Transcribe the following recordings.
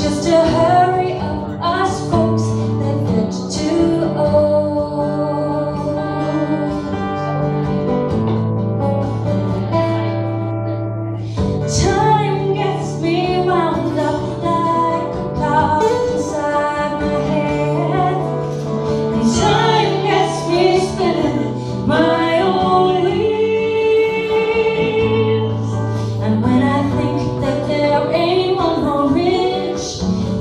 just a hurry of us folks that get too old. Time gets me wound up like a cloud inside my head, and time gets me spinning my own wheels. And when I think that there ain't one more rich,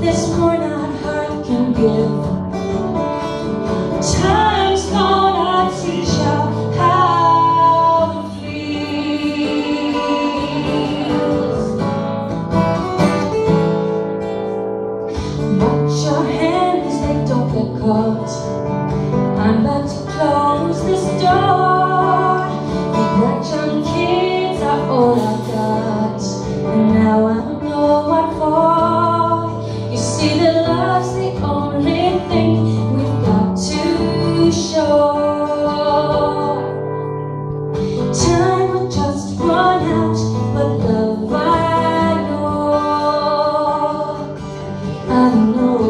there's more not heart can give. Time's gonna teach you how it feels. Watch your hands, they don't get caught. I'm about to close this door. The bright young kids are all I've got, and now I know what for. You see, that love's the only thing we've got to show. Time will just run out, but love I know.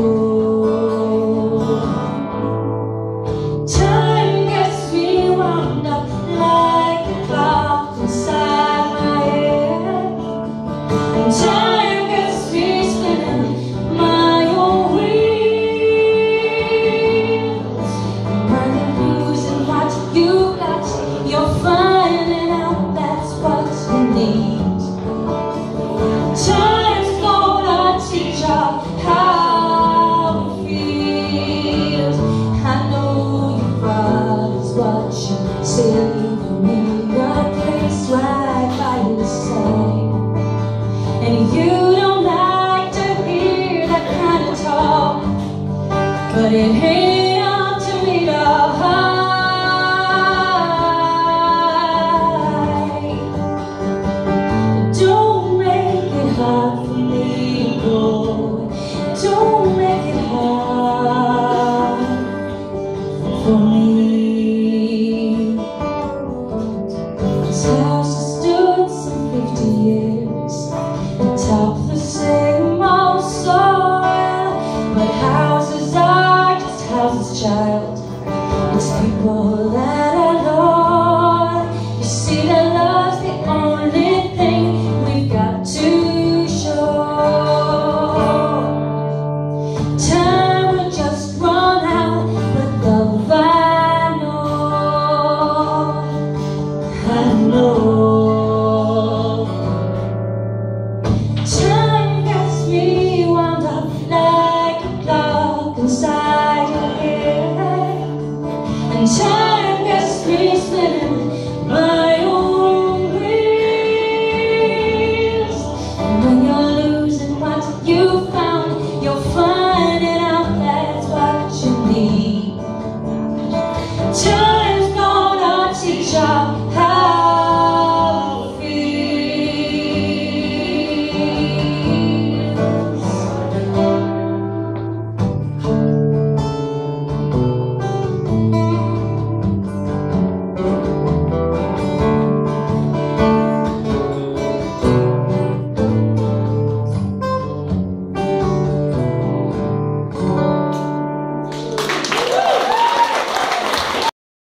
Time gets me wound up like a cloud inside my head, and time gets me spinning my own wheels. And when you're losing what you got, you're finding out that's what you need. Time's gonna teach you how it feels. I know your father's watching, still leaving me a place right by your side. And you don't like to hear that kind of talk, but it ain't up to me to hide. Don't make it hard for